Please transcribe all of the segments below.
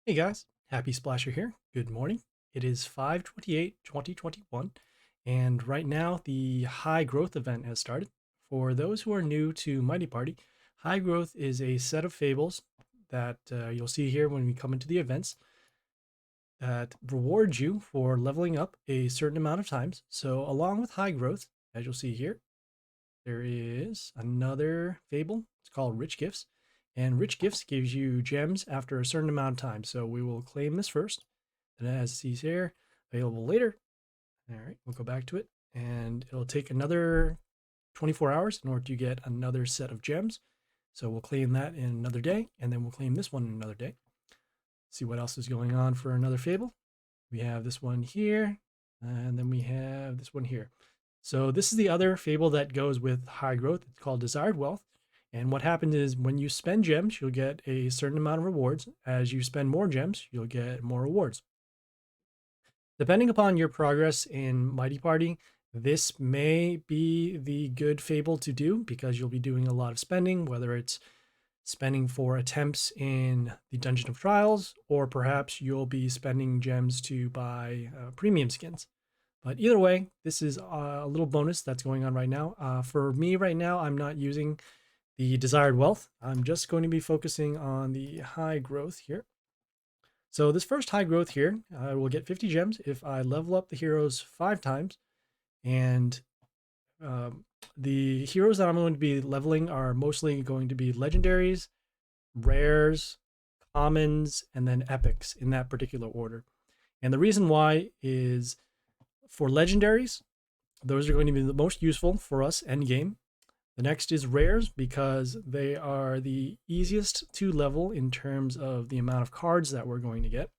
Hey guys, Happy Splasher here. Good morning. It is 5/28/2021, and right now the High Growth event has started. For those who are new to Mighty Party, High Growth is a set of fables that you'll see here when we come into the events that rewards you for leveling up a certain amount of times. So along with High Growth, as you'll see here, there is another fable. It's called Rich Gifts. And Rich Gifts gives you gems after a certain amount of time. So we will claim this first. And as it sees here, available later. All right, we'll go back to it. And it'll take another 24 hours in order to get another set of gems. So we'll claim that in another day. And then we'll claim this one in another day. See what else is going on for another fable. We have this one here. And then we have this one here. So this is the other fable that goes with High Growth. It's called Desired Wealth. And what happens is when you spend gems, you'll get a certain amount of rewards. As you spend more gems, you'll get more rewards. Depending upon your progress in Mighty Party, this may be the good fable to do because you'll be doing a lot of spending, whether it's spending for attempts in the Dungeon of Trials, or perhaps you'll be spending gems to buy premium skins. But either way, this is a little bonus that's going on right now. For me right now, I'm not using the desired wealth. I'm just going to be focusing on the high growth here. So this first high growth here, I will get 50 gems if I level up the heroes 5 times. And the heroes that I'm going to be leveling are mostly going to be legendaries, rares, commons, and then epics in that particular order. And the reason why is for legendaries, those are going to be the most useful for us end game. The next is rares because they are the easiest to level in terms of the amount of cards that we're going to get.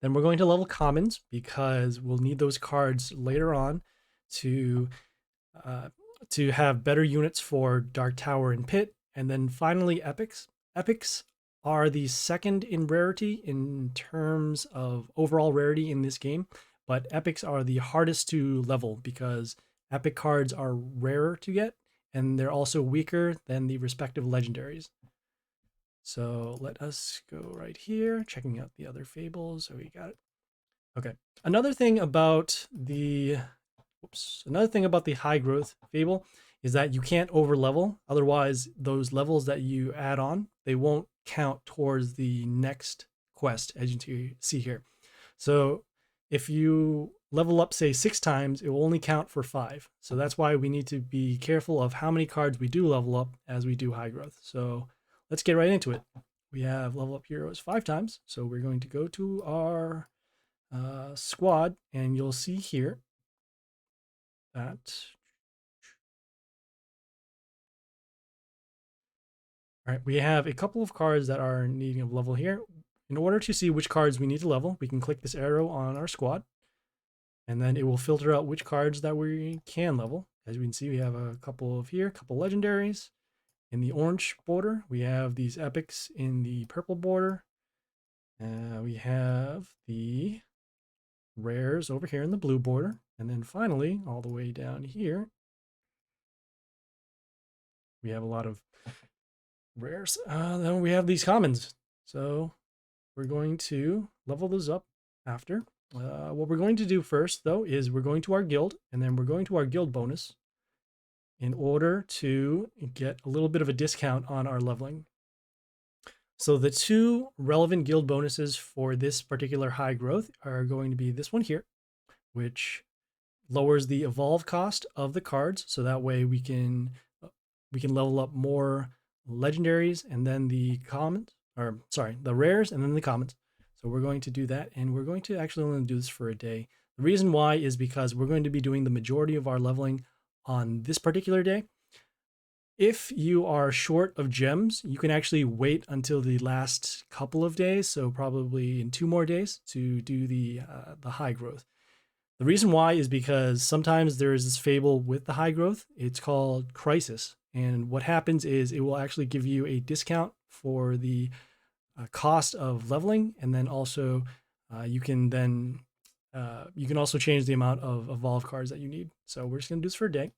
Then we're going to level commons because we'll need those cards later on to have better units for Dark Tower and Pit. And then finally epics. Epics are the second in rarity in terms of overall rarity in this game, but epics are the hardest to level because epic cards are rarer to get and they're also weaker than the respective legendaries. So let us go right here, checking out the other fables. So we got it. Okay. Another thing about the high growth fable is that you can't over level. Otherwise, those levels that you add on, they won't count towards the next quest, as you see here. So if you level up, say 6 times, it will only count for 5. So that's why we need to be careful of how many cards we do level up as we do high growth. So let's get right into it. We have level up heroes 5 times. So we're going to go to our squad, and you'll see here that. All right, we have a couple of cards that are needing a level here. In order to see which cards we need to level, we can click this arrow on our squad, and then it will filter out which cards that we can level. As we can see, we have a couple of here, a couple legendaries. In the orange border, we have these epics in the purple border. We have the rares over here in the blue border. And then finally, all the way down here, we have a lot of rares. Then we have these commons. So we're going to level those up after. What we're going to do first, though, is we're going to our guild, and then we're going to our guild bonus in order to get a little bit of a discount on our leveling. So the 2 relevant guild bonuses for this particular high growth are going to be this one here, which lowers the evolve cost of the cards. So that way we can level up more legendaries and then the commons, or sorry, the rares and then the commons. So we're going to do that, and we're going to actually only do this for a day. The reason why is because we're going to be doing the majority of our leveling on this particular day. If you are short of gems, you can actually wait until the last couple of days, so probably in 2 more days, to do the high growth. The reason why is because sometimes there is this fable with the high growth. It's called Crisis. And what happens is it will actually give you a discount for the cost of leveling. And then also you can also change the amount of evolve cards that you need. So we're just going to do this for a day.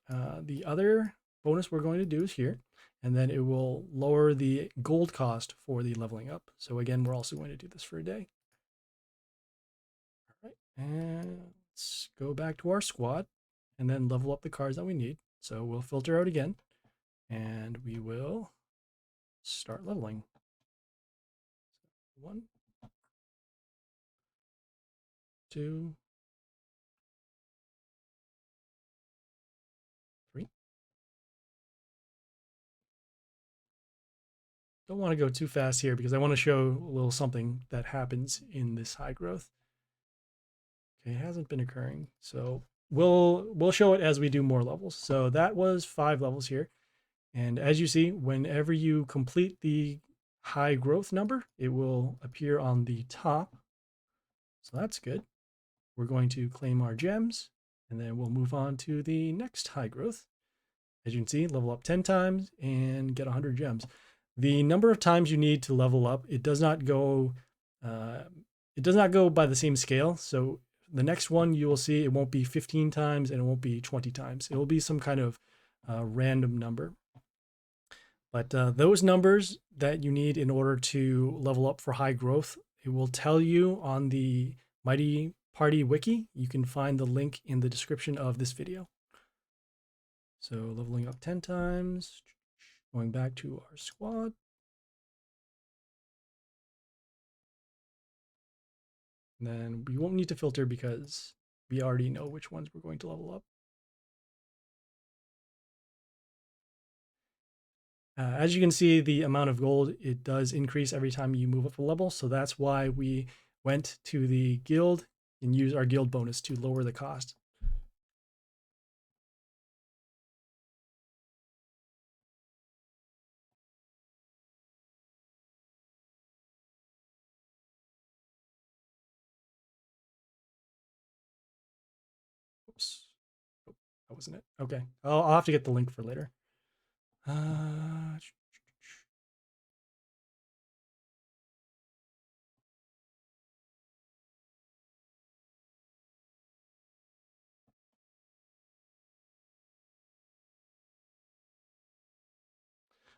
The other bonus we're going to do is here. and then it will lower the gold cost for the leveling up. So again, we're also going to do this for a day. All right, and let's go back to our squad and then level up the cards that we need. So we'll filter out again, and we will start leveling. 1, 2, 3. Don't want to go too fast here because I want to show a little something that happens in this high growth. Okay, it hasn't been occurring, so we'll show it as we do more levels. So that was 5 levels here, and as you see, whenever you complete the high growth number, it will appear on the top. So that's good. We're going to claim our gems, and then we'll move on to the next high growth. As you can see, level up 10 times and get 100 gems. The number of times you need to level up, it does not go by the same scale. So the next one you will see, it won't be 15 times and it won't be 20 times. It will be some kind of random number. But those numbers that you need in order to level up for high growth, it will tell you on the Mighty Party wiki. You can find the link in the description of this video. So leveling up 10 times, going back to our squad. And then we won't need to filter because we already know which ones we're going to level up. As you can see, the amount of gold, it does increase every time you move up a level. So that's why we went to the guild and used our guild bonus to lower the cost. Oops. Oh, that wasn't it. Okay. I'll have to get the link for later.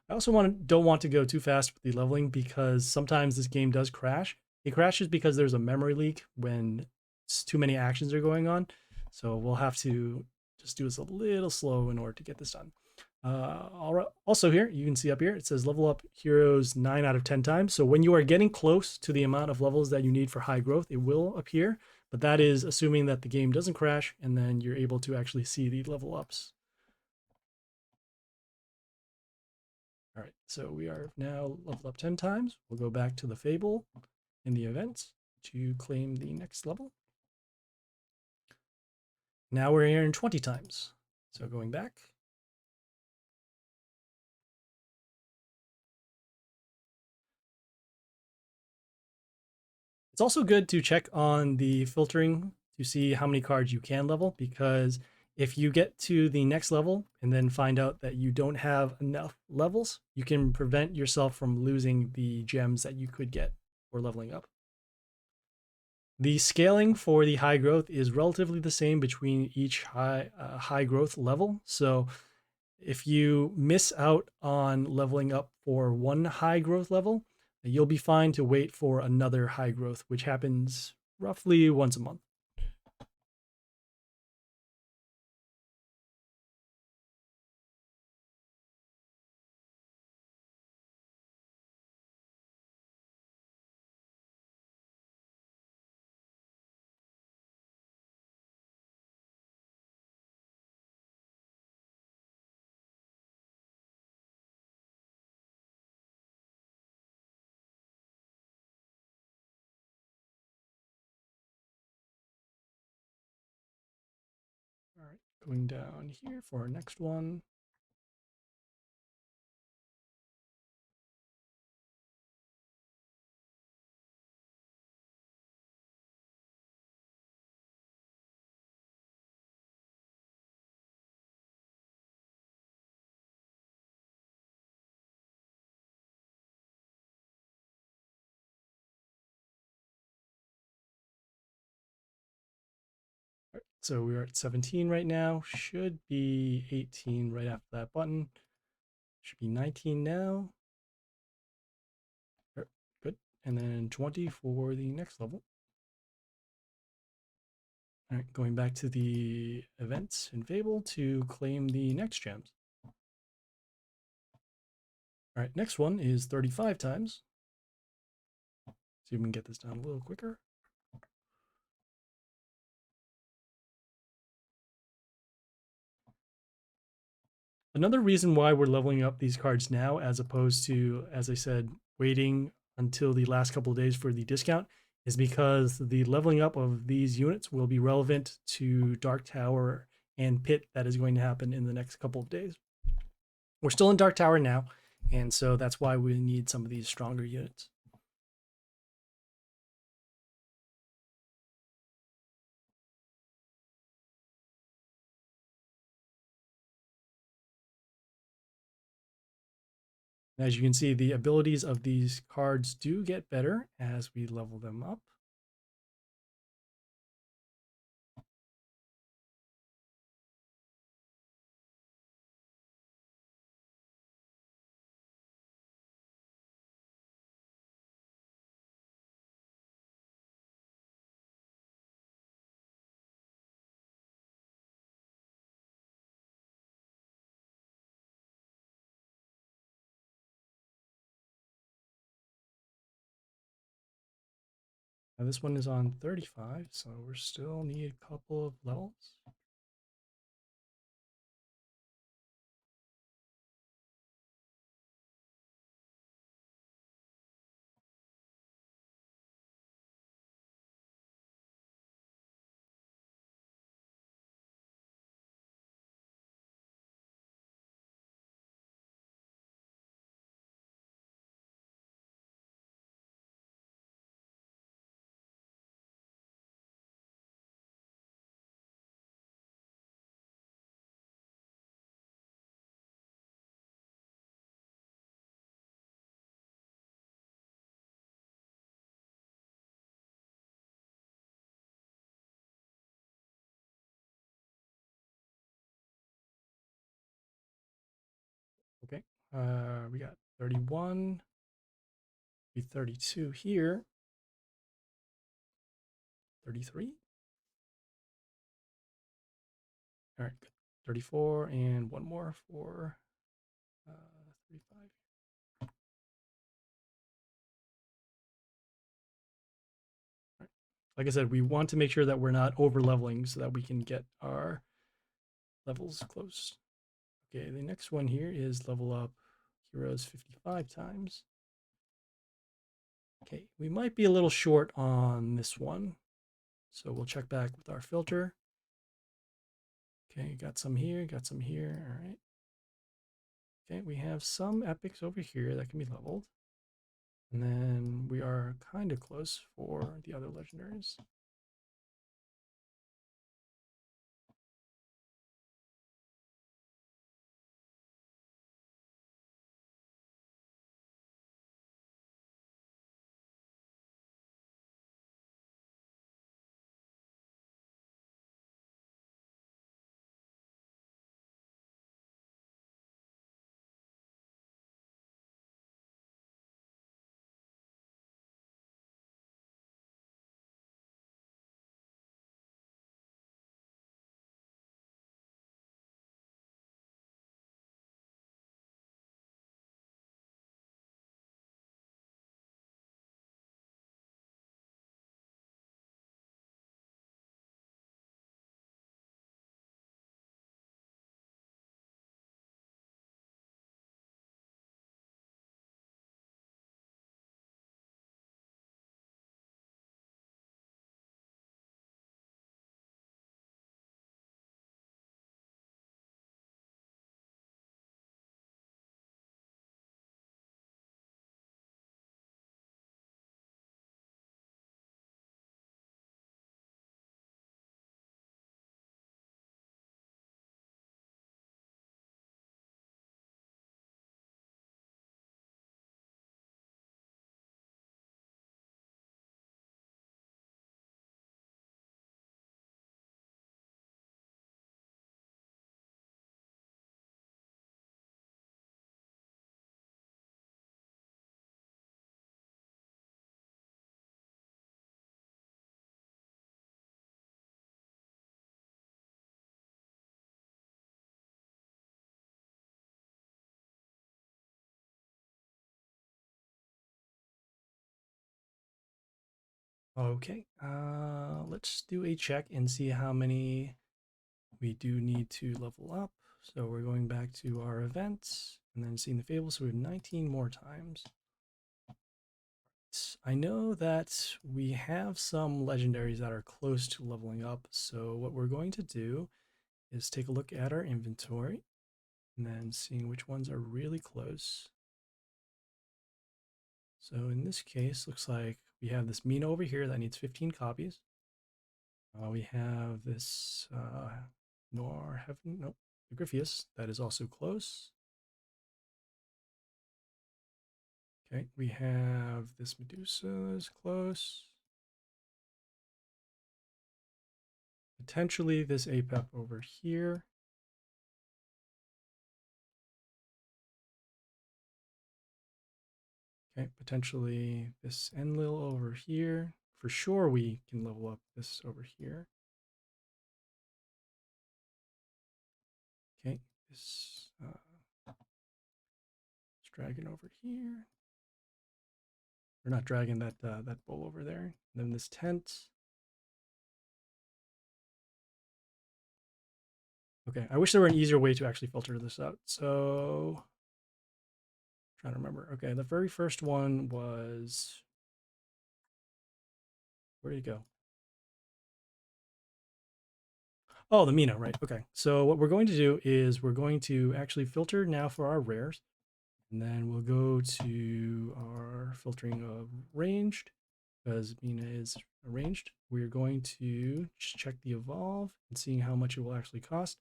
I also don't want to go too fast with the leveling because sometimes this game does crash. It crashes because there's a memory leak when too many actions are going on. So we'll have to just do this a little slow in order to get this done. Also here, you can see up here, it says level up heroes 9 out of 10 times. So when you are getting close to the amount of levels that you need for high growth, it will appear. But that is assuming that the game doesn't crash and then you're able to actually see the level ups. All right, so we are now leveled up 10 times. We'll go back to the Fable in the events to claim the next level. Now we're here in 20 times. So going back. It's also good to check on the filtering to see how many cards you can level, because if you get to the next level and then find out that you don't have enough levels, you can prevent yourself from losing the gems that you could get for leveling up. The scaling for the high growth is relatively the same between each high growth level. So if you miss out on leveling up for one high growth level, you'll be fine to wait for another high growth, which happens roughly once a month. All right, going down here for our next one. All right, so we're at 17 right now, should be 18 right after that button. Should be 19 now. Good. And then 20 for the next level. All right, going back to the events in Fable to claim the next gems. All right, next one is 35 times. See if we can get this down a little quicker. Another reason why we're leveling up these cards now, as opposed to, as I said, waiting until the last couple of days for the discount, is because the leveling up of these units will be relevant to Dark Tower and Pit that is going to happen in the next couple of days. We're still in Dark Tower now, and so that's why we need some of these stronger units. As you can see, the abilities of these cards do get better as we level them up. Now this one is on 35, so we still need a couple of levels. Okay, we got 31, be 32 here, 33. All right, good. 34 and one more for 35. All right. Like I said, we want to make sure that we're not over leveling so that we can get our levels close. Okay, the next one here is level up heroes 55 times. Okay, we might be a little short on this one, so we'll check back with our filter. Okay, got some here, got some here. All right. Okay, we have some epics over here that can be leveled. And then we are kind of close for the other legendaries. Okay, let's do a check and see how many we do need to level up. So we're going back to our events and then seeing the Fable. So we have 19 more times. I know that we have some legendaries that are close to leveling up. So what we're going to do is take a look at our inventory and then seeing which ones are really close. So in this case, looks like we have this Mina over here that needs 15 copies. We have this Nor Heaven, nope, Griffius that is also close. Okay, we have this Medusa is close. Potentially this Apep over here. Okay, potentially this Enlil over here. For sure we can level up this over here. Okay, this dragon over here. We're not dragging that that bull over there. And then this tent. Okay, I wish there were an easier way to actually filter this out. So, trying to remember. Okay, the very first one was, where did it go? Oh, the Mina, right? Okay, so what we're going to do is we're going to actually filter now for our rares, and then we'll go to our filtering of ranged, because Mina is arranged. We're going to just check the evolve and seeing how much it will actually cost.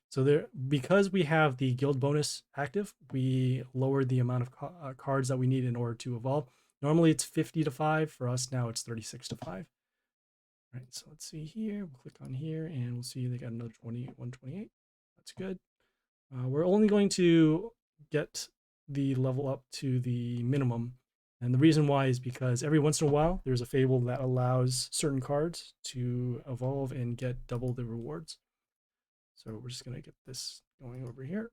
So there, because we have the guild bonus active, we lowered the amount of cards that we need in order to evolve. Normally it's 50 to 5. For us now it's 36 to 5. All right, so let's see here. We'll click on here and we'll see they got another 128. That's good. We're only going to get the level up to the minimum. And the reason why is because every once in a while, there's a fable that allows certain cards to evolve and get double the rewards. So we're just going to get this going over here.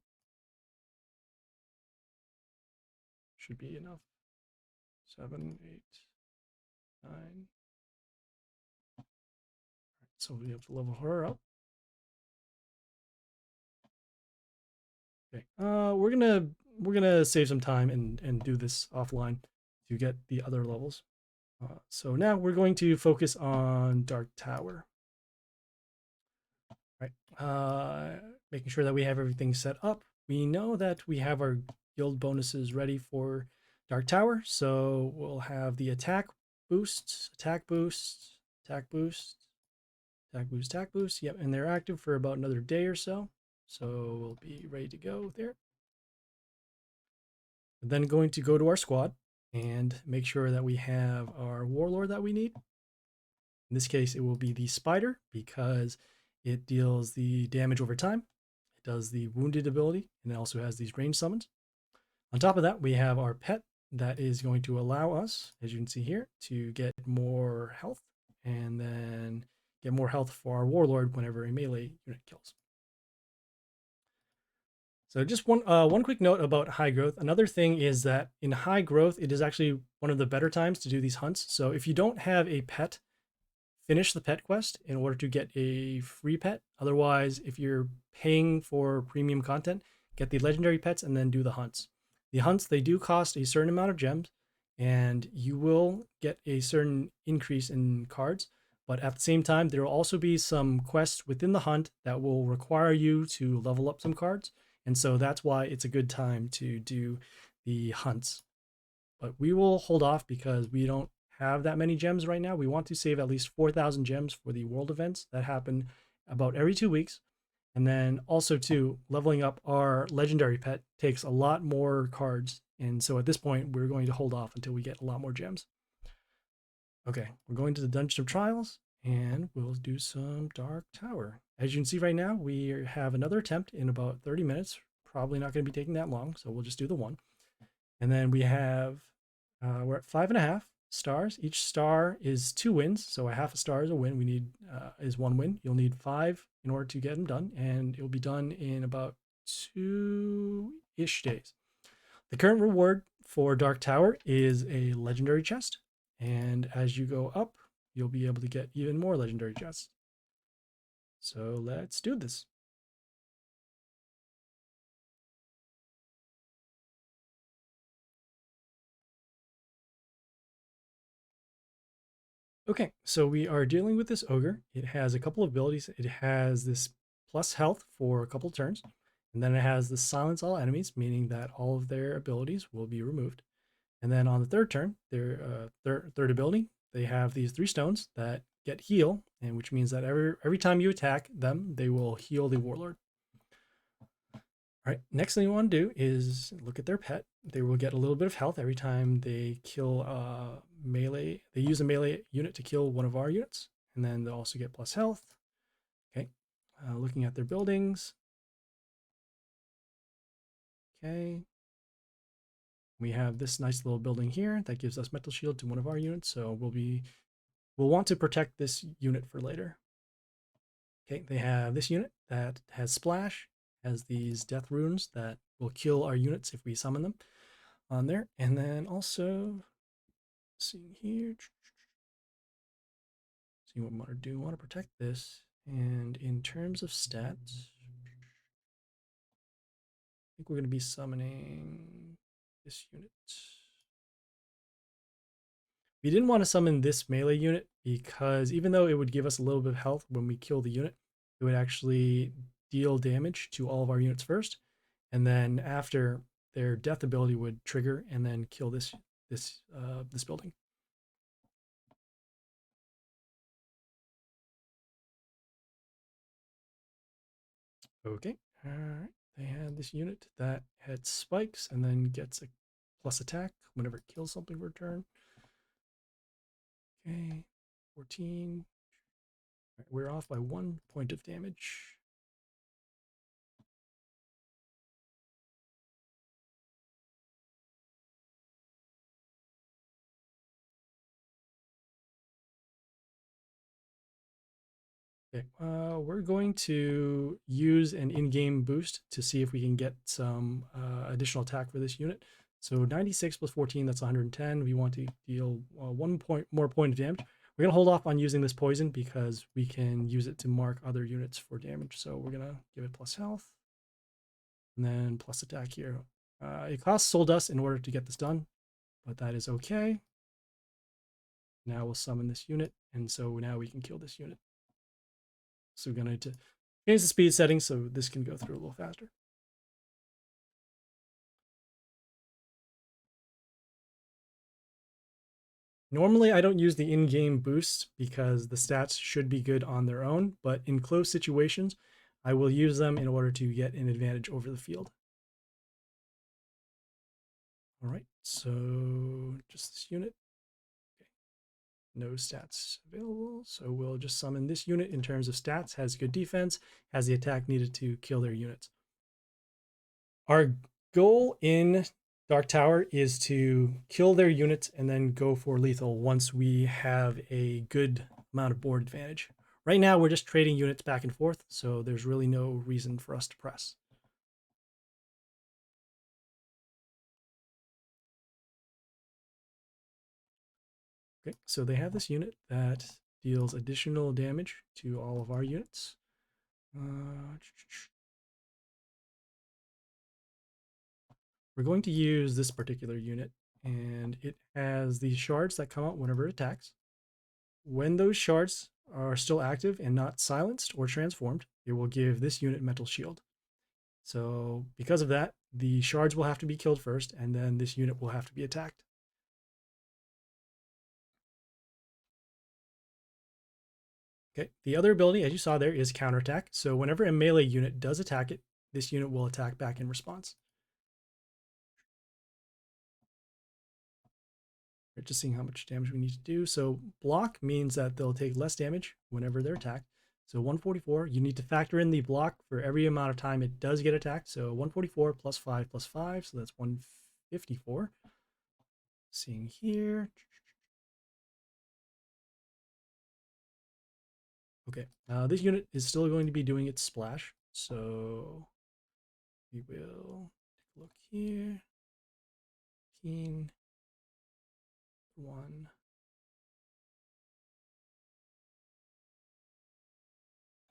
Should be enough. 7, 8, 9. So we have to level her up. Okay. We're gonna save some time and do this offline to get the other levels. So now we're going to focus on Dark Tower. Right. Making sure that we have everything set up. We know that we have our guild bonuses ready for Dark Tower, so we'll have the attack boost, attack boost, attack boost, attack boost, attack boost. Yep, and they're active for about another day or so. So we'll be ready to go there. Then going to go to our squad and make sure that we have our warlord that we need. In this case, it will be the spider because it deals the damage over time. It does the wounded ability and it also has these range summons. On top of that, we have our pet that is going to allow us, as you can see here, to get more health and then get more health for our warlord whenever a melee unit kills. So just one quick note about high growth. Another thing is that in high growth, it is actually one of the better times to do these hunts. So if you don't have a pet, finish the pet quest in order to get a free pet. Otherwise, if you're paying for premium content, get the legendary pets and then do the hunts. The hunts, they do cost a certain amount of gems and you will get a certain increase in cards. But at the same time, there will also be some quests within the hunt that will require you to level up some cards. And so that's why it's a good time to do the hunts. But we will hold off because we don't have that many gems right now. We want to save at least 4,000 gems for the world events that happen about every 2 weeks. And then also too, leveling up our legendary pet takes a lot more cards. And so at this point, we're going to hold off until we get a lot more gems. Okay, we're going to the Dungeon of Trials and we'll do some Dark Tower. As you can see right now, we have another attempt in about 30 minutes. Probably not going to be taking that long, so we'll just do the one. And then we have, we're at 5.5 stars. Each star is 2 wins, so a half a star is a win. We need is 1 win. You'll need 5 in order to get them done, and it will be done in about 2-ish days. The current reward for Dark Tower is a legendary chest, and as you go up, you'll be able to get even more legendary chests. So let's do this. Okay, so we are dealing with this ogre. It has a couple of abilities. It has this plus health for a couple turns, and then it has the silence all enemies, meaning that all of their abilities will be removed. And then on the third turn, their third ability, they have these 3 stones that get heal, and which means that every time you attack them, they will heal the warlord. All right, next thing you want to do is look at their pet. They will get a little bit of health every time they kill melee. They use a melee unit to kill one of our units, and then they'll also get plus health. Okay, looking at their buildings. Okay, we have this nice little building here that gives us metal shield to one of our units, so we'll want to protect this unit for later. Okay, they have this unit that has splash, has these death runes that will kill our units if we summon them on there. And then also, seeing here, see what we want to do. We want to protect this. And in terms of stats, I think we're going to be summoning this unit. We didn't want to summon this melee unit because even though it would give us a little bit of health when we kill the unit, it would actually deal damage to all of our units first. And then after, their death ability would trigger and then kill this building. Okay. All right. They had this unit that had spikes and then gets a plus attack whenever it kills something for a turn. Okay. 14. All right, we're off by 1 point of damage. Okay, we're going to use an in-game boost to see if we can get some additional attack for this unit. So 96 plus 14, that's 110. We want to deal 1 more point of damage. We're going to hold off on using this poison because we can use it to mark other units for damage. So we're going to give it plus health and then plus attack here. It costs soul dust in order to get this done, but that is okay. Now we'll summon this unit, and so now we can kill this unit. So we're going to change the speed settings so this can go through a little faster. Normally, I don't use the in-game boost because the stats should be good on their own, but in close situations, I will use them in order to get an advantage over the field. All right, so just this unit. Okay. No stats available, so we'll just summon this unit in terms of stats, has good defense, has the attack needed to kill their units. Our goal in Dark Tower is to kill their units and then go for lethal once we have a good amount of board advantage. Right now, we're just trading units back and forth, so there's really no reason for us to press. Okay, so they have this unit that deals additional damage to all of our units. We're going to use this particular unit, and it has these shards that come out whenever it attacks. When those shards are still active and not silenced or transformed, it will give this unit metal shield. So because of that, the shards will have to be killed first, and then this unit will have to be attacked. Okay, the other ability, as you saw there, is counterattack. So whenever a melee unit does attack it, this unit will attack back in response. We're just seeing how much damage we need to do. So block means that they'll take less damage whenever they're attacked. So 144, you need to factor in the block for every amount of time it does get attacked. So 144 plus 5 plus 5, so that's 154. Seeing here. Okay, this unit is still going to be doing its splash. So we will take a look here. 15, 1.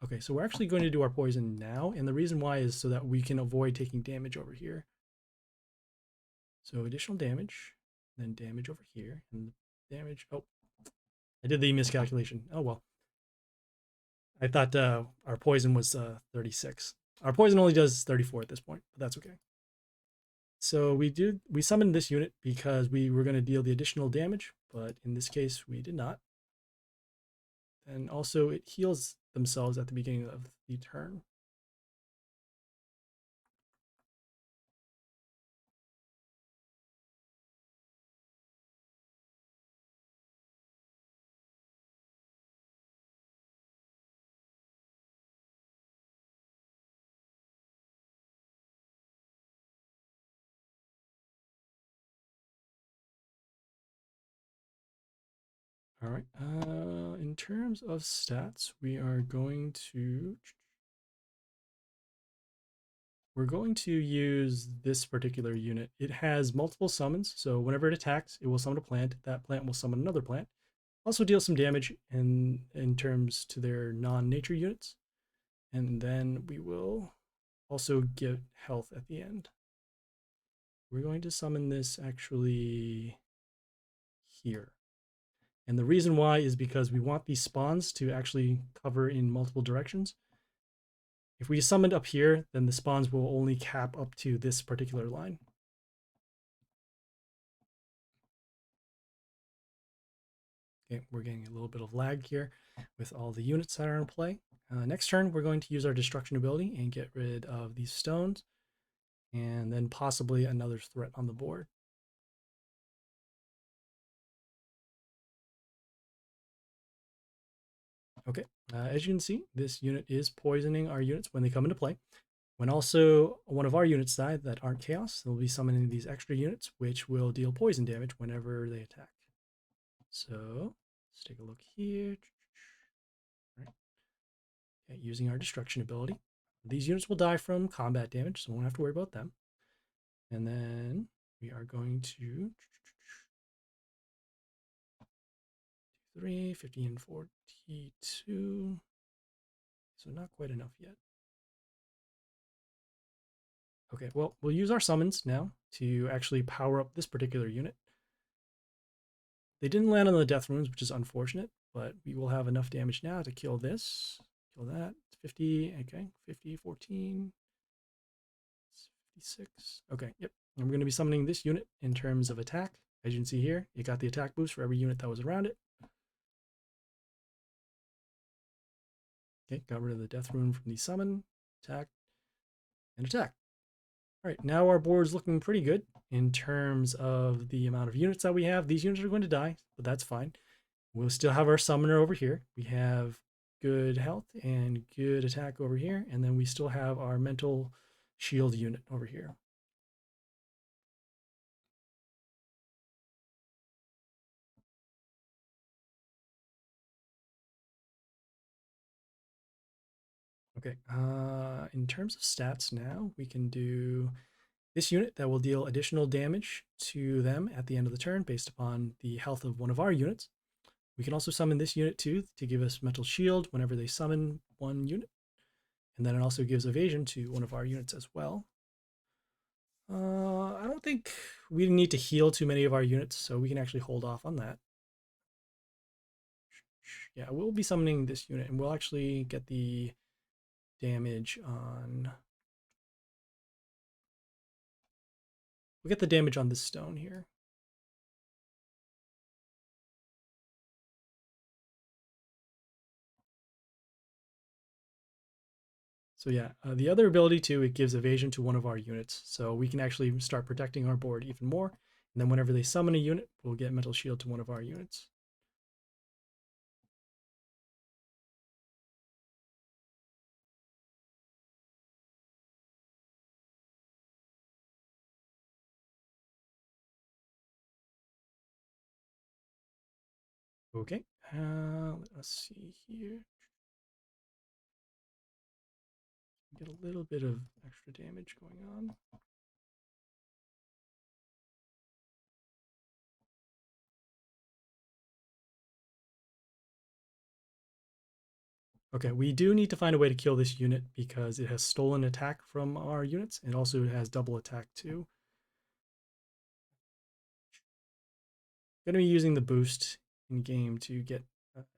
Okay, so we're actually going to do our poison now, and the reason why is so that we can avoid taking damage over here. So additional damage, then damage over here, and damage. Oh, I did the miscalculation. Oh well. I thought our poison was 36. Our poison only does 34 at this point, but that's okay. So we summoned this unit because we were going to deal the additional damage, but in this case we did not. And also it heals themselves at the beginning of the turn. All right. In terms of stats, we're going to use this particular unit. It has multiple summons, so whenever it attacks, it will summon a plant. That plant will summon another plant. Also deal some damage in terms to their non-nature units. And then we will also get health at the end. We're going to summon this actually here. And the reason why is because we want these spawns to actually cover in multiple directions. If we summoned up here, then the spawns will only cap up to this particular line. Okay, we're getting a little bit of lag here with all the units that are in play. Next turn, we're going to use our destruction ability and get rid of these stones, and then possibly another threat on the board. Okay, as you can see, this unit is poisoning our units when they come into play. When also one of our units die that aren't chaos, they'll be summoning these extra units, which will deal poison damage whenever they attack. So let's take a look here. All right. Okay, using our destruction ability. These units will die from combat damage, so we won't have to worry about them. And then we are going to 3, 15, 42. So not quite enough yet. Okay, well, we'll use our summons now to actually power up this particular unit. They didn't land on the death runes, which is unfortunate, but we will have enough damage now to kill this, kill that. 50, okay, 50, 14, 56. Okay, yep. And we're going to be summoning this unit in terms of attack. As you can see here, it got the attack boost for every unit that was around it. Okay, got rid of the death rune from the summon, attack, and attack. All right, now our board's looking pretty good in terms of the amount of units that we have. These units are going to die, but that's fine. We'll still have our summoner over here. We have good health and good attack over here, and then we still have our mental shield unit over here. Okay, in terms of stats now, we can do this unit that will deal additional damage to them at the end of the turn based upon the health of one of our units. We can also summon this unit too to give us mental shield whenever they summon one unit. And then it also gives evasion to one of our units as well. I don't think we need to heal too many of our units, so we can actually hold off on that. Yeah, we'll be summoning this unit, and we'll actually get the damage on... We'll get the damage on this stone here. So yeah, the other ability too, it gives evasion to one of our units, so we can actually start protecting our board even more. And then whenever they summon a unit, we'll get mental shield to one of our units. Okay, let's see here. Get a little bit of extra damage going on. Okay, we do need to find a way to kill this unit because it has stolen attack from our units. It also has double attack too. Going to be using the boost in game to get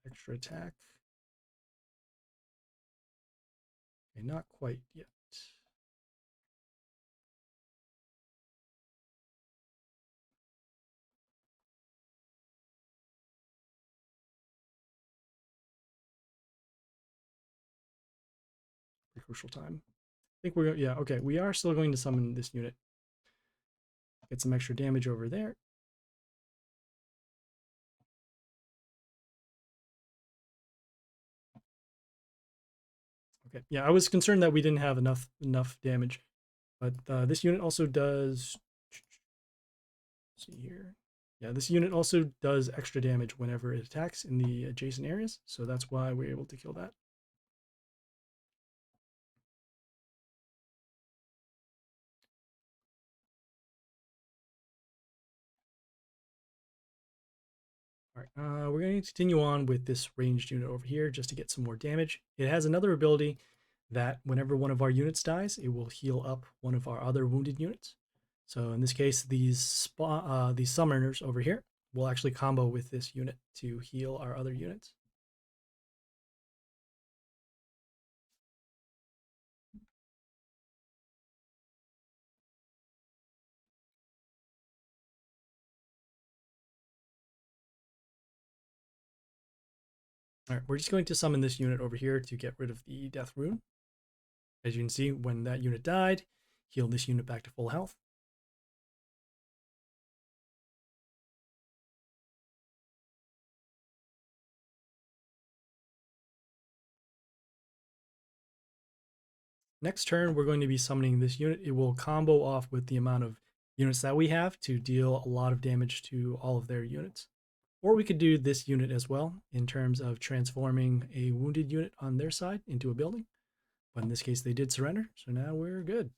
extra attack. Okay, not quite yet. Pretty crucial time. I think we're, yeah, okay, we are still going to summon this unit. Get some extra damage over there. Okay, yeah, I was concerned that we didn't have enough damage, but this unit also does. Let's see here. Yeah, this unit also does extra damage whenever it attacks in the adjacent areas, so that's why we're able to kill that. All right, we're going to continue on with this ranged unit over here just to get some more damage. It has another ability that whenever one of our units dies, it will heal up one of our other wounded units. So in this case, these summoners over here will actually combo with this unit to heal our other units. All right, we're just going to summon this unit over here to get rid of the death rune. As you can see, when that unit died, healed this unit back to full health. Next turn, we're going to be summoning this unit. It will combo off with the amount of units that we have to deal a lot of damage to all of their units. Or we could do this unit as well in terms of transforming a wounded unit on their side into a building. But in this case, they did surrender, so now we're good.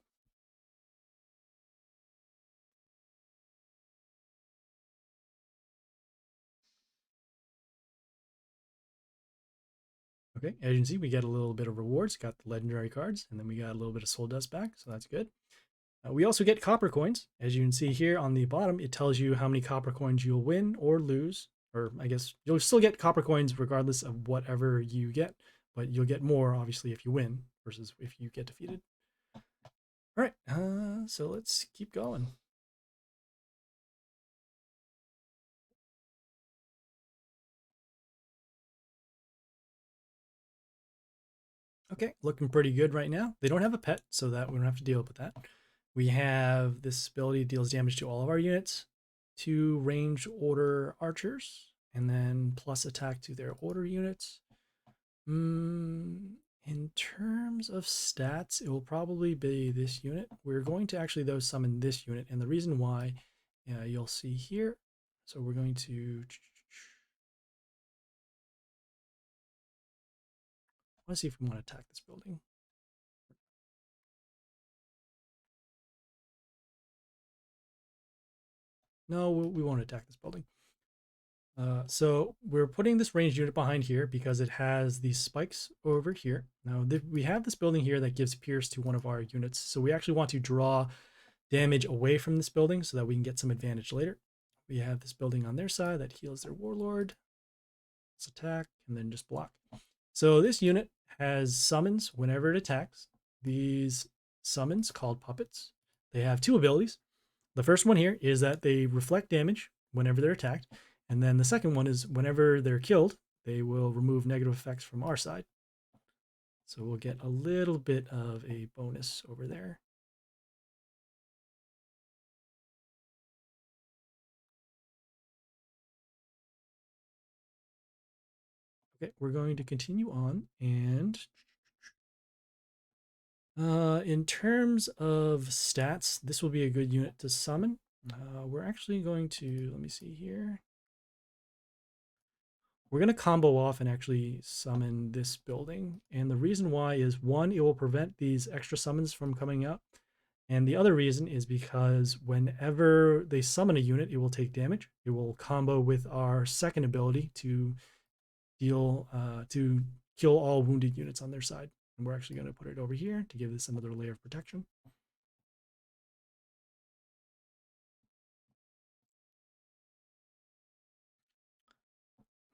Okay, as you can see, we get a little bit of rewards, got the legendary cards, and then we got a little bit of soul dust back, so that's good. We also get copper coins. As you can see here on the bottom, it tells you how many copper coins you'll win or lose, or I guess you'll still get copper coins regardless of whatever you get, but you'll get more, obviously, if you win versus if you get defeated. All right, so let's keep going. Okay, looking pretty good right now. They don't have a pet, so that we don't have to deal with that. We have this ability deals damage to all of our units, 2 range order archers, and then plus attack to their order units. In terms of stats, it will probably be this unit. We're going to actually, though, summon this unit, and the reason why you'll see here. So we're going to. Let's see if we want to attack this building. No, we won't attack this building. So we're putting this ranged unit behind here because it has these spikes over here. Now we have this building here that gives pierce to one of our units. So we actually want to draw damage away from this building so that we can get some advantage later. We have this building on their side that heals their warlord. Let's attack and then just block. So this unit has summons whenever it attacks. These summons called puppets. They have 2 abilities. The first one here is that they reflect damage whenever they're attacked. And then the second one is whenever they're killed, they will remove negative effects from our side. So we'll get a little bit of a bonus over there. Okay, we're going to continue on. And in terms of stats, this will be a good unit to summon. We're actually going to, let me see here. We're going to combo off and actually summon this building. And the reason why is, one, it will prevent these extra summons from coming up. And the other reason is because whenever they summon a unit, it will take damage. It will combo with our second ability to deal, to kill all wounded units on their side. And we're actually going to put it over here to give this another layer of protection.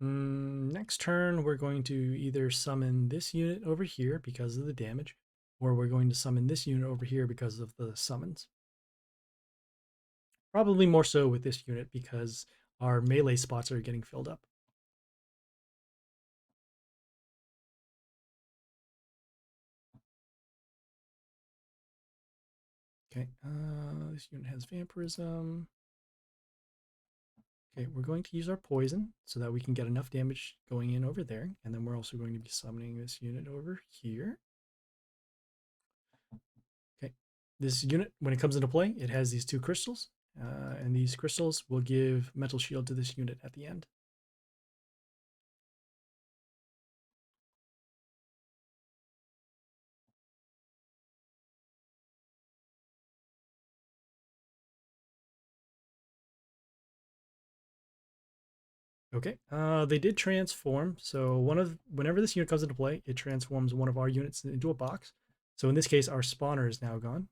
Next turn, we're going to either summon this unit over here because of the damage, or we're going to summon this unit over here because of the summons. Probably more so with this unit because our melee spots are getting filled up. Okay, this unit has vampirism. Okay, we're going to use our poison so that we can get enough damage going in over there. And then we're also going to be summoning this unit over here. Okay, this unit, when it comes into play, it has these two crystals. And these crystals will give mental shield to this unit at the end. Okay, they did transform. So whenever this unit comes into play, it transforms one of our units into a box. So in this case, our spawner is now gone.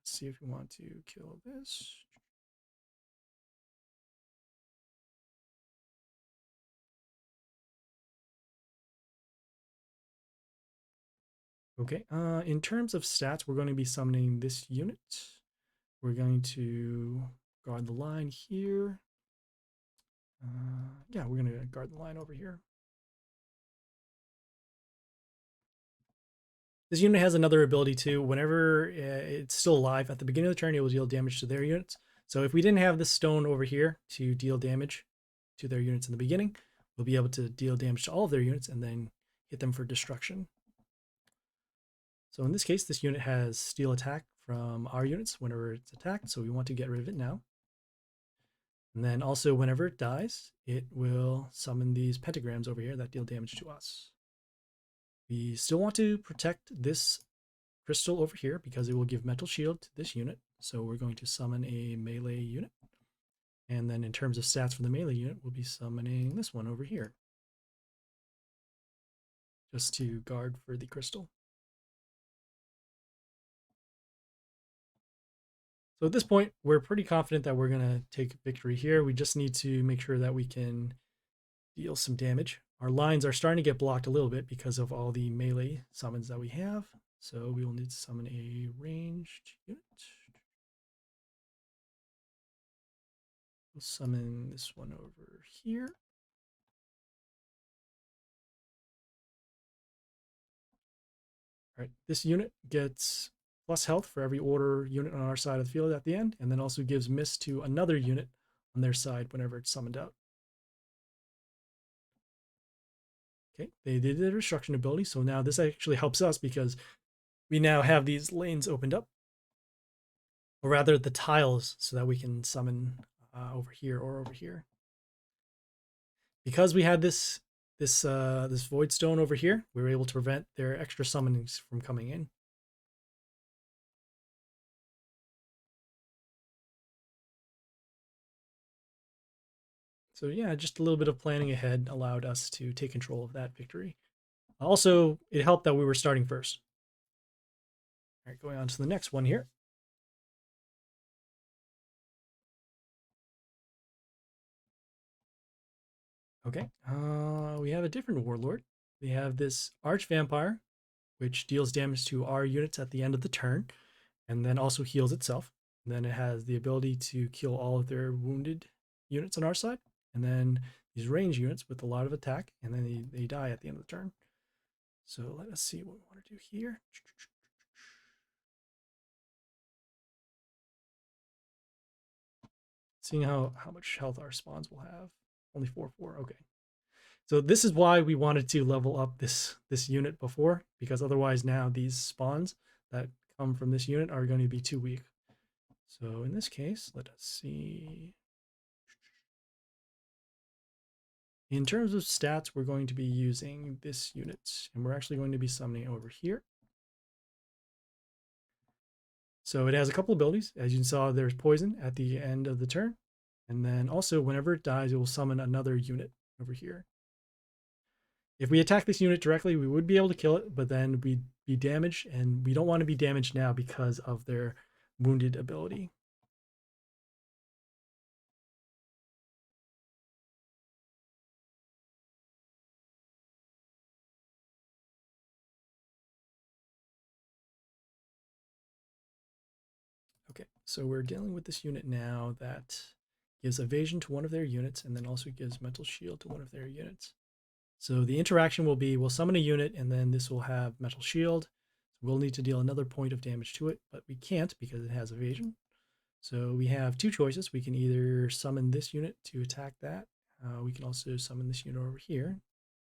Let's see if we want to kill this. Okay, in terms of stats, we're going to be summoning this unit. We're going to guard the line here. Yeah, we're going to guard the line over here. This unit has another ability too. Whenever it's still alive, at the beginning of the turn, it will deal damage to their units. So if we didn't have this stone over here to deal damage to their units in the beginning, we'll be able to deal damage to all of their units and then hit them for destruction. So in this case, this unit has steal attack from our units whenever it's attacked, so we want to get rid of it now. And then also whenever it dies, it will summon these pentagrams over here that deal damage to us. We still want to protect this crystal over here because it will give mental shield to this unit. So we're going to summon a melee unit. And then in terms of stats for the melee unit, we'll be summoning this one over here, just to guard for the crystal. So at this point, we're pretty confident that we're going to take victory here. We just need to make sure that we can deal some damage. Our lines are starting to get blocked a little bit because of all the melee summons that we have. So we will need to summon a ranged unit. We'll summon this one over here. All right, this unit gets plus health for every order unit on our side of the field at the end, and then also gives miss to another unit on their side whenever it's summoned out. Okay, they did their destruction ability, so now this actually helps us because we now have these lanes opened up, or rather the tiles, so that we can summon over here or over here. Because we had this void stone over here, we were able to prevent their extra summonings from coming in. So yeah, just a little bit of planning ahead allowed us to take control of that victory. Also, it helped that we were starting first. All right, going on to the next one here. Okay, we have a different warlord. We have this arch vampire, which deals damage to our units at the end of the turn, and then also heals itself. And then it has the ability to kill all of their wounded units on our side, and then these range units with a lot of attack, and then they die at the end of the turn. So let us see what we want to do here. Seeing how much health our spawns will have. Only 4/4. Okay. So this is why we wanted to level up this unit before, because otherwise now these spawns that come from this unit are going to be too weak. So in this case, let us see. In terms of stats, we're going to be using this unit, and we're actually going to be summoning over here. So it has a couple abilities. As you saw, there's poison at the end of the turn. And then also, whenever it dies, it will summon another unit over here. If we attack this unit directly, we would be able to kill it, but then we'd be damaged, and we don't want to be damaged now because of their wounded ability. Okay, so we're dealing with this unit now that gives evasion to one of their units and then also gives mental shield to one of their units. So the interaction will be we'll summon a unit and then this will have mental shield. We'll need to deal another point of damage to it, but we can't because it has evasion. So we have two choices. We can either summon this unit to attack that. We can also summon this unit over here.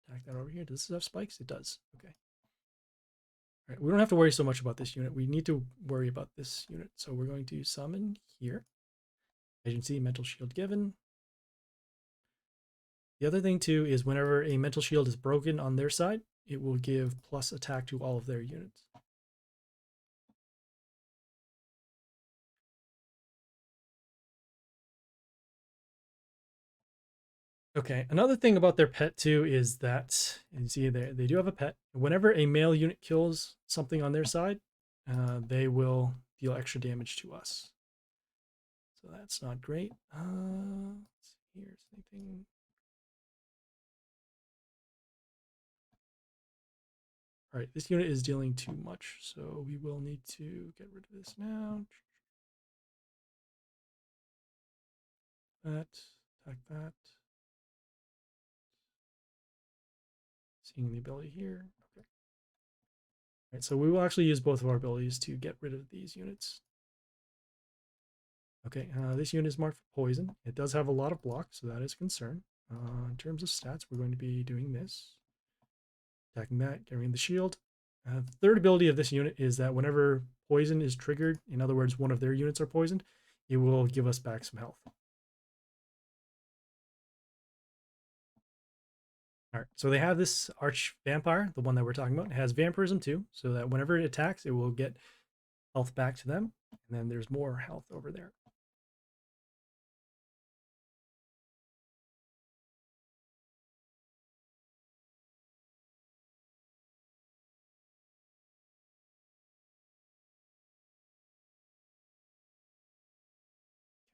Attack that over here. Does this have spikes? It does. Okay. All right, we don't have to worry so much about this unit. We need to worry about this unit. So we're going to summon here. As you can see, mental shield given. The other thing too is whenever a mental shield is broken on their side, it will give plus attack to all of their units. Okay, another thing about their pet too is that you see they do have a pet. Whenever a male unit kills something on their side, they will deal extra damage to us. So that's not great. Let's see here, is anything? All right, this unit is dealing too much, so we will need to get rid of this now. That, attack that. Seeing the ability here. Okay. All right, so we will actually use both of our abilities to get rid of these units. Okay, this unit is marked for poison. It does have a lot of block, so that is a concern. In terms of stats, we're going to be doing this. Attacking that, getting the shield. The third ability of this unit is that whenever poison is triggered, in other words, one of their units are poisoned, it will give us back some health. All right, so they have this Arch Vampire, the one that we're talking about. It has Vampirism too, so that whenever it attacks, it will get health back to them. And then there's more health over there.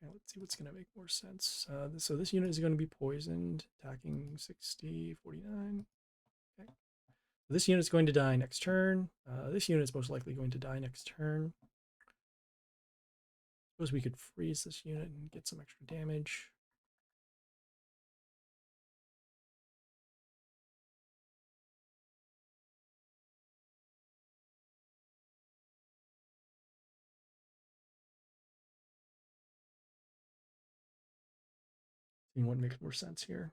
Okay, let's see what's going to make more sense. So this unit is going to be poisoned, attacking 60, 49. Okay. This unit is going to die next turn. This unit is most likely going to die next turn. Suppose we could freeze this unit and get some extra damage. See what makes more sense here.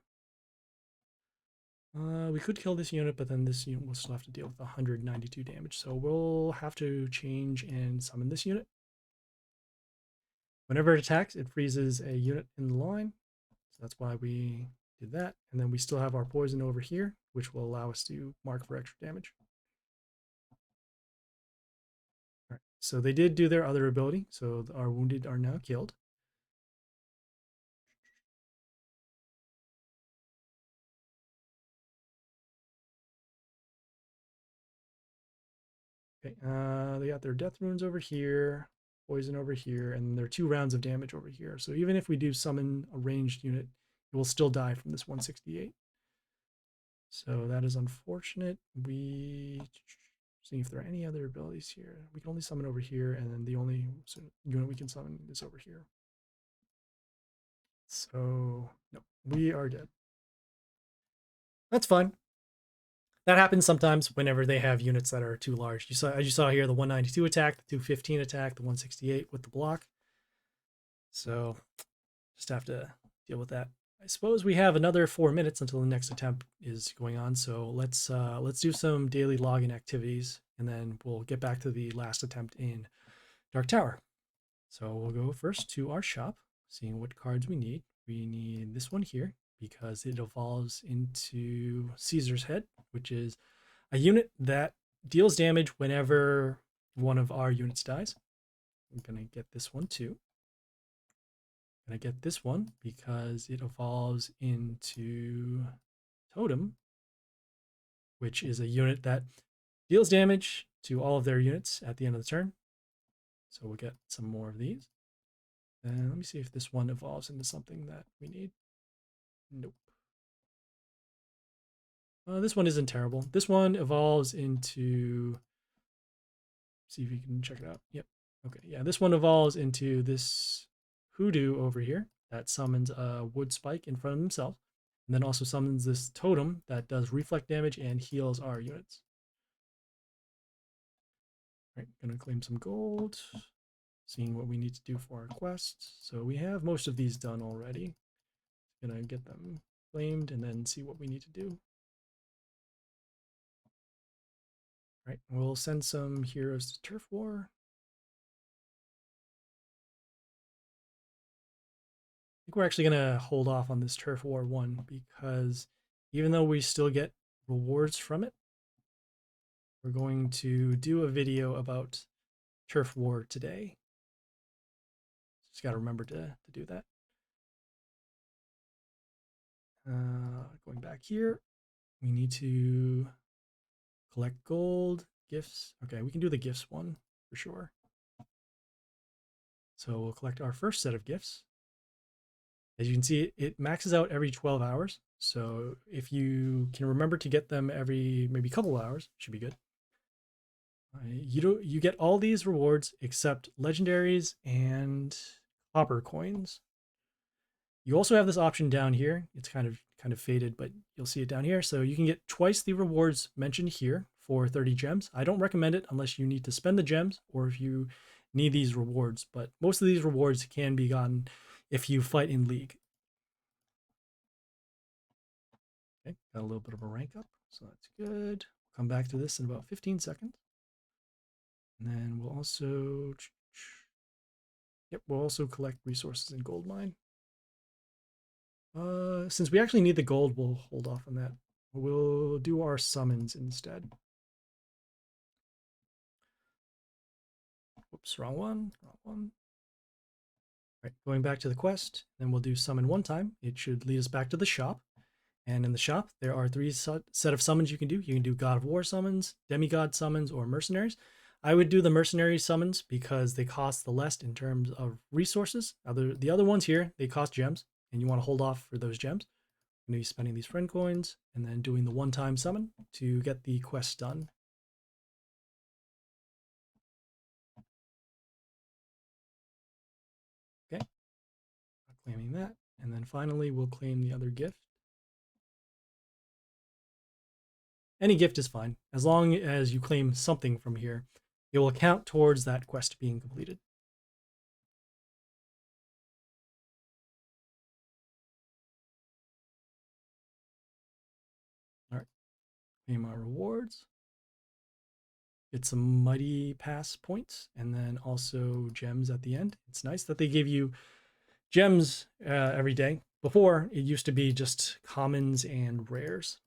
We could kill this unit, but then this unit will still have to deal with 192 damage. So we'll have to change and summon this unit. Whenever it attacks, it freezes a unit in the line. So that's why we did that. And then we still have our poison over here, which will allow us to mark for extra damage. All right, so they did do their other ability. So our wounded are now killed. Okay, they got their death runes over here, poison over here, and there are 2 rounds of damage over here. So even if we do summon a ranged unit, it will still die from this 168. So that is unfortunate. We see if there are any other abilities here. We can only summon over here, and then the only unit we can summon is over here. So no, we are dead. That's fine. That happens sometimes whenever they have units that are too large. As you saw here, the 192 attack, the 215 attack, the 168 with the block. So just have to deal with that. I suppose we have another 4 minutes until the next attempt is going on. So let's do some daily login activities, and then we'll get back to the last attempt in Dark Tower. So we'll go first to our shop, seeing what cards we need. We need this one here because it evolves into Caesar's Head, which is a unit that deals damage whenever one of our units dies. I'm going to get this one too. I'm going to get this one because it evolves into Totem. which is a unit that deals damage to all of their units at the end of the turn. So we'll get some more of these. And let me see if this one evolves into something that we need. Nope. This one isn't terrible. This one evolves into, see if you can check it out. Yep. Okay. Yeah, this one evolves into this hoodoo over here that summons a wood spike in front of himself, and then also summons this totem that does reflect damage and heals our units. All right, gonna claim some gold, seeing what we need to do for our quest. So we have most of these done already. Gonna get them claimed and then see what we need to do. All right, we'll send some heroes to Turf War. I think we're actually gonna hold off on this Turf War one because even though we still get rewards from it, we're going to do a video about Turf War today. Just got to remember to do that. Going back here, we need to collect gold, gifts. Okay, we can do the gifts one for sure. So we'll collect our first set of gifts. As you can see, it maxes out every 12 hours. So if you can remember to get them every maybe couple of hours, should be good. You get all these rewards except legendaries and copper coins. You also have this option down here. It's kind of faded, but you'll see it down here. So you can get twice the rewards mentioned here for 30 gems. I don't recommend it unless you need to spend the gems or if you need these rewards, but most of these rewards can be gotten if you fight in League. Okay, got a little bit of a rank up, so that's good. We'll come back to this in about 15 seconds. And then we'll also, we'll also collect resources in gold mine. Since we actually need the gold, we'll hold off on that. We'll do our summons instead. Whoops, wrong one. All right, going back to the quest, then we'll do summon one time. It should lead us back to the shop. And in the shop, there are three set of summons you can do. You can do God of War summons, Demigod summons, or Mercenaries. I would do the Mercenary summons because they cost the least in terms of resources. The other ones here, they cost gems, and you want to hold off for those gems. I'm going to be spending these friend coins and then doing the one-time summon to get the quest done. Okay, claiming that. And then finally, we'll claim the other gift. Any gift is fine, as long as you claim something from here. It will count towards that quest being completed. All right, claim our rewards. Get some Mighty Pass points and then also gems at the end. It's nice that they give you gems every day. Before, it used to be just commons and rares.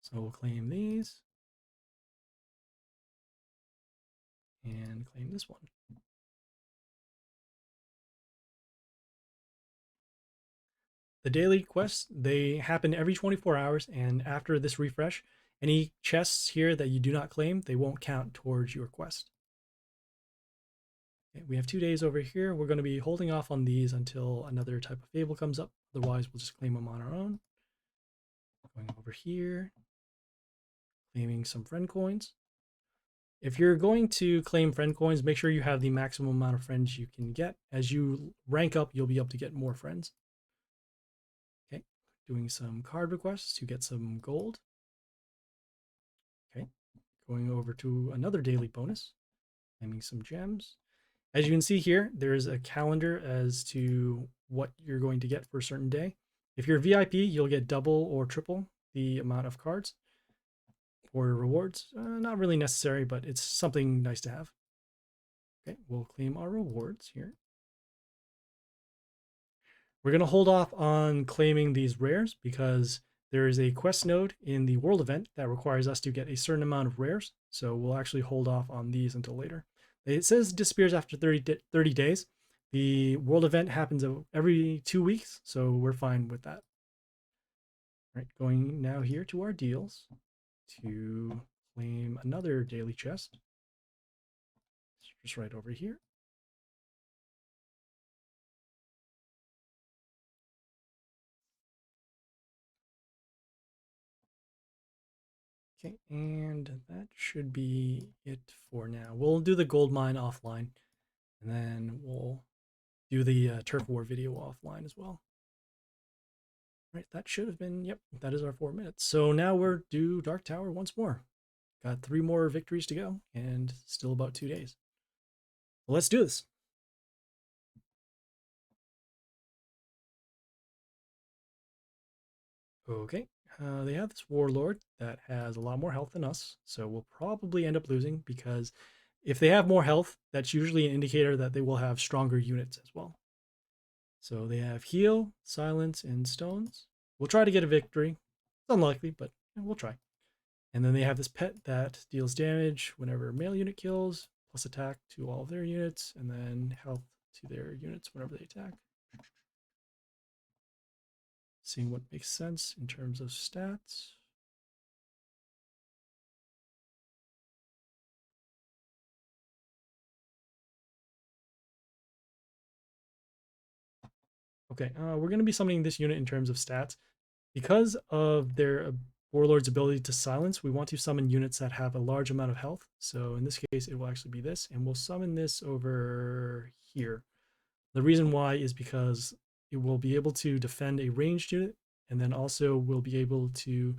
So we'll claim these. And claim this one. The daily quests, they happen every 24 hours, and after this refresh, any chests here that you do not claim, they won't count towards your quest. Okay, we have 2 days over here. We're going to be holding off on these until another type of fable comes up. Otherwise, we'll just claim them on our own. Going over here, claiming some friend coins. If you're going to claim friend coins, make sure you have the maximum amount of friends you can get. As you rank up, you'll be able to get more friends. Okay, doing some card requests to get some gold. Okay, going over to another daily bonus, claiming some gems. As you can see here, there's a calendar as to what you're going to get for a certain day. If you're VIP, you'll get double or triple the amount of cards. For rewards, not really necessary, but it's something nice to have. Okay, we'll claim our rewards here. We're going to hold off on claiming these rares because there is a quest node in the world event that requires us to get a certain amount of rares. So we'll actually hold off on these until later. It says it disappears after 30 days. The world event happens every 2 weeks, so we're fine with that. Right, going now here to our deals to claim another daily chest. It's just right over here. Okay, and that should be it for now. We'll do the gold mine offline, and then we'll do the turf war video offline as well. Right, that should have been, yep, that is our 4 minutes. So now we're due Dark Tower once more. Got 3 more victories to go, and still about 2 days. Well, let's do this. Okay, they have this warlord that has a lot more health than us, so we'll probably end up losing because if they have more health, that's usually an indicator that they will have stronger units as well. So they have heal, silence, and stones. We'll try to get a victory. It's unlikely, but we'll try. And then they have this pet that deals damage whenever a male unit kills, plus attack to all of their units, and then health to their units whenever they attack. Seeing what makes sense in terms of stats. Okay, we're going to be summoning this unit in terms of stats. Because of their warlord's ability to silence, we want to summon units that have a large amount of health. So in this case, it will actually be this, and we'll summon this over here. The reason why is because it will be able to defend a ranged unit, and then also we'll be able to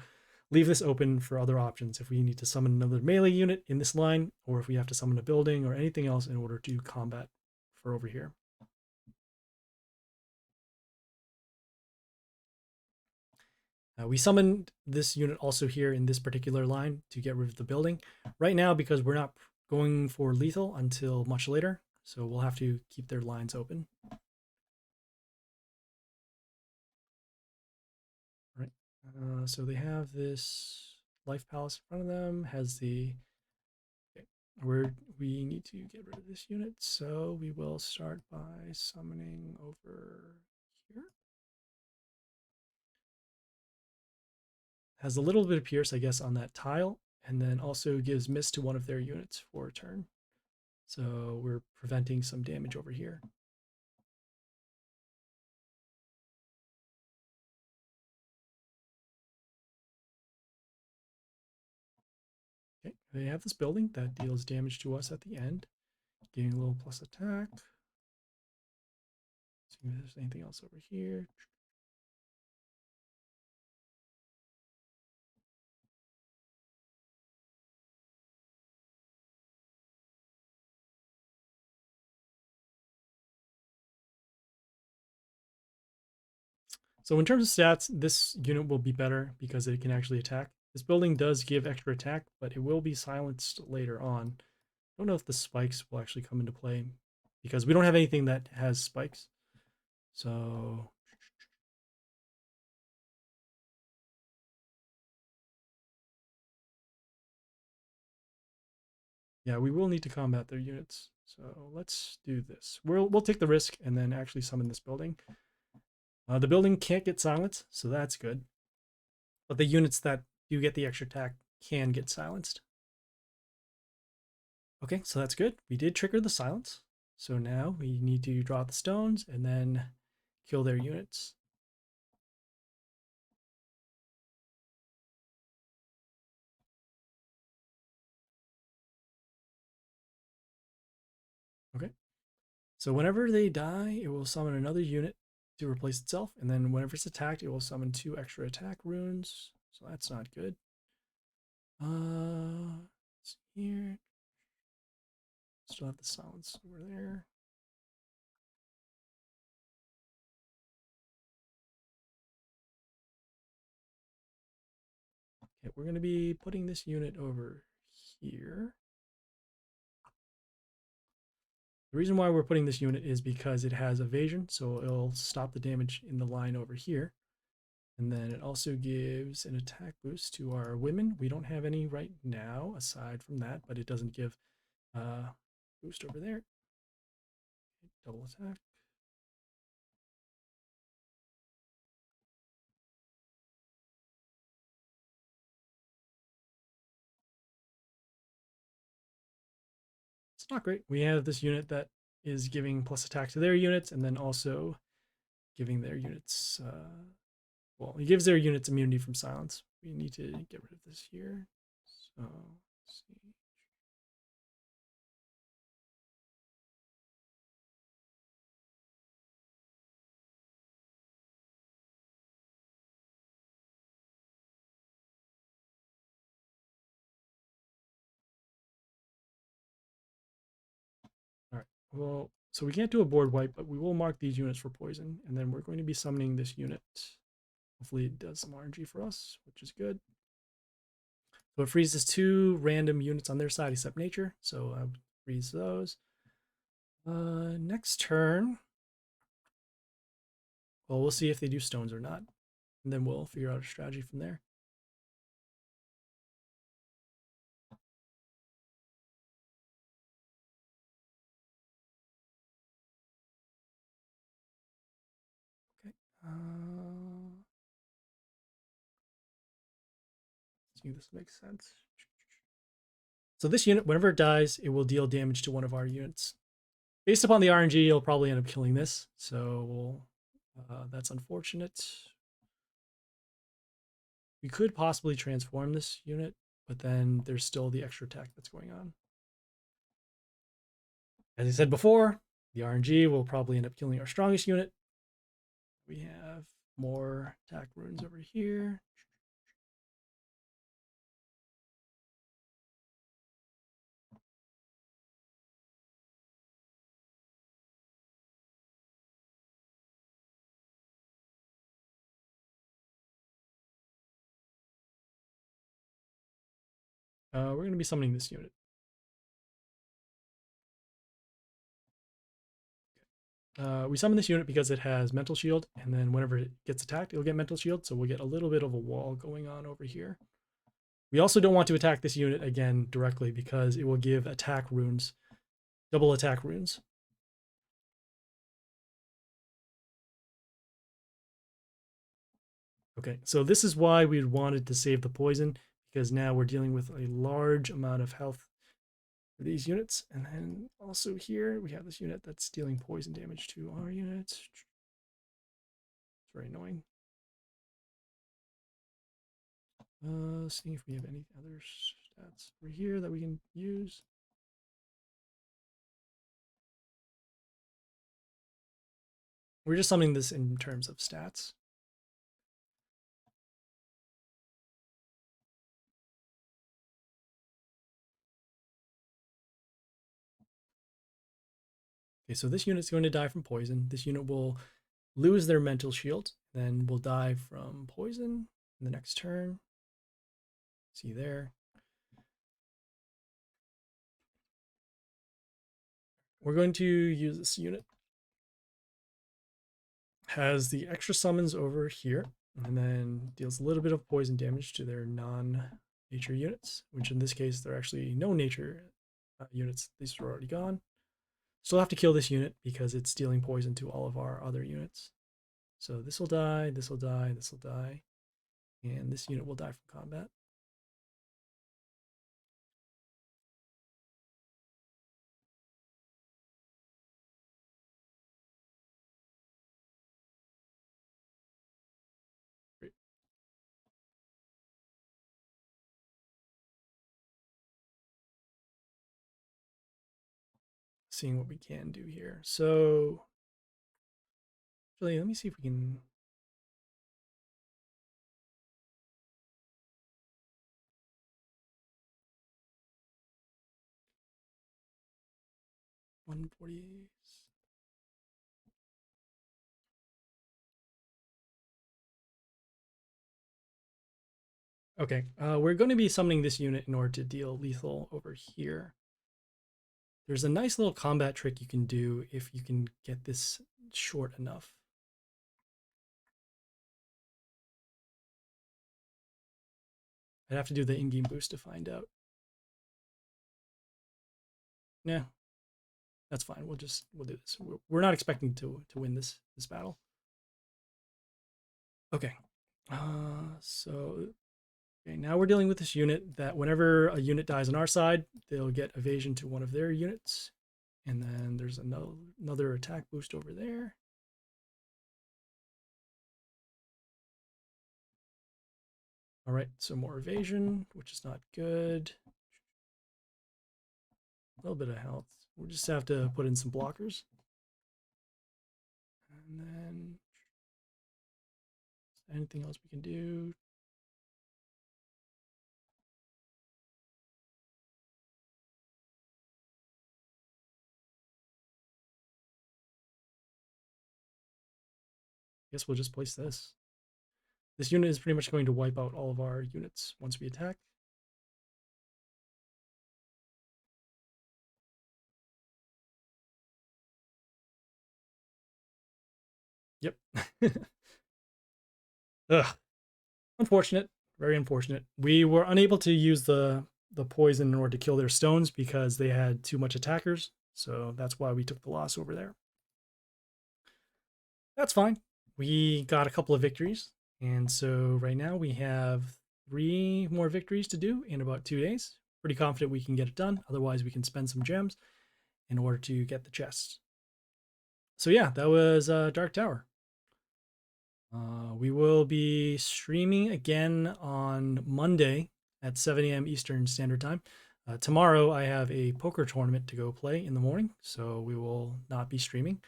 leave this open for other options if we need to summon another melee unit in this line, or if we have to summon a building or anything else in order to combat for over here. We summoned this unit also here in this particular line to get rid of the building. Right now, because we're not going for lethal until much later, so we'll have to keep their lines open. Right. So they have this life palace in front of them, has the where we need to get rid of this unit, so we will start by summoning over here. Has a little bit of pierce, I guess, on that tile, and then also gives miss to one of their units for a turn. So we're preventing some damage over here. Okay, they have this building that deals damage to us at the end, getting a little plus attack. See if there's anything else over here. So in terms of stats, this unit will be better because it can actually attack. This building does give extra attack, but it will be silenced later on. I don't know if the spikes will actually come into play because we don't have anything that has spikes. So yeah, we will need to combat their units. So let's do this. We'll take the risk and then actually summon this building. The building can't get silenced, so that's good. But the units that do get the extra attack can get silenced. Okay, so that's good. We did trigger the silence. So now we need to draw the stones and then kill their units. Okay. So whenever they die, it will summon another unit to replace itself. And then whenever it's attacked, it will summon 2 extra attack runes. So that's not good. Let's see here. Still have the silence over there. Okay, we're going to be putting this unit over here. The reason why we're putting this unit is because it has evasion, so it'll stop the damage in the line over here. And then it also gives an attack boost to our women. We don't have any right now aside from that, but it doesn't give boost over there. Double attack. it's not great. We have this unit that is giving plus attack to their units, and then also giving their units, well, he gives their units immunity from silence. We need to get rid of this here. So, let's see. All right, well, so we can't do a board wipe, but we will mark these units for poison, and then we're going to be summoning this unit. Hopefully it does some RNG for us, which is good. So it freezes 2 random units on their side except nature, so I would freeze those. Next turn, well, we'll see if they do stones or not, and then we'll figure out a strategy from there. Okay. See if this makes sense. So this unit, whenever it dies, it will deal damage to one of our units. Based upon the RNG, it'll probably end up killing this, so that's unfortunate. We could possibly transform this unit, but then there's still the extra attack that's going on. As I said before, the RNG will probably end up killing our strongest unit. We have more attack runes over here. We're going to be summoning this unit. We summon this unit because it has mental shield, and then whenever it gets attacked, it'll get mental shield, so we'll get a little bit of a wall going on over here. We also don't want to attack this unit again directly because it will give attack runes, double attack runes. Okay, so this is why we wanted to save the poison, because now we're dealing with a large amount of health for these units. And then also here, we have this unit that's dealing poison damage to our units. It's very annoying. See if we have any other stats over here that we can use. We're just summoning this in terms of stats. Okay, so this unit's going to die from poison. This unit will lose their mental shield, then will die from poison in the next turn. See there. We're going to use this unit. Has the extra summons over here, and then deals a little bit of poison damage to their non-nature units, which in this case, they're actually no nature units. These are already gone. Still have to kill this unit because it's dealing poison to all of our other units. So this will die, this will die, this will die, and this unit will die from combat. Great. Seeing what we can do here. So, actually, let me see if we can. $148. Okay, we're going to be summoning this unit in order to deal lethal over here. There's a nice little combat trick you can do if you can get this short enough. I'd have to do the in-game boost to find out. Yeah, that's fine. We'll do this. We're not expecting to win this battle. Okay, so Okay, now we're dealing with this unit that whenever a unit dies on our side, they'll get evasion to one of their units. And then there's another attack boost over there. All right, so more evasion, which is not good. A little bit of health. We'll just have to put in some blockers. And then anything else we can do? I guess we'll just place this. This unit is pretty much going to wipe out all of our units once we attack. Yep. Ugh. Unfortunate. Very unfortunate. We were unable to use the poison in order to kill their stones because they had too much attackers. So that's why we took the loss over there. That's fine. We got a couple of victories. And so right now we have 3 more victories to do in about 2 days. Pretty confident we can get it done. Otherwise, we can spend some gems in order to get the chests. So yeah, that was Dark Tower. We will be streaming again on Monday at 7 a.m. Eastern Standard Time. Tomorrow, I have a poker tournament to go play in the morning, so we will not be streaming.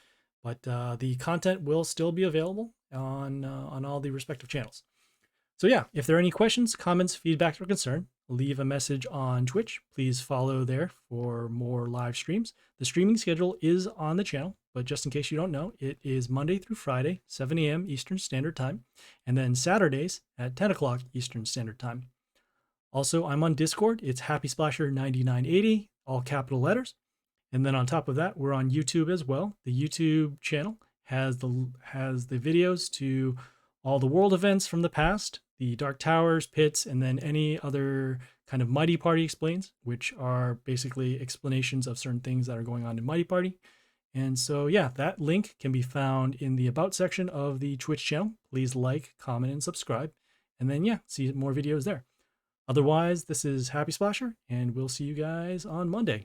But the content will still be available on all the respective channels. So yeah, if there are any questions, comments, feedback, or concern, leave a message on Twitch. Please follow there for more live streams. The streaming schedule is on the channel, but just in case you don't know, it is Monday through Friday, 7 a.m. Eastern Standard Time, and then Saturdays at 10 o'clock Eastern Standard Time. Also, I'm on Discord. It's Happy Splasher 9980, all capital letters. And then on top of that, we're on YouTube as well. The YouTube channel has the videos to all the world events from the past, the Dark Towers, pits, and then any other kind of Mighty Party explains, which are basically explanations of certain things that are going on in Mighty Party. And so, yeah, that link can be found in the About section of the Twitch channel. Please like, comment, and subscribe. And then, yeah, see more videos there. Otherwise, this is Happy Splasher, and we'll see you guys on Monday.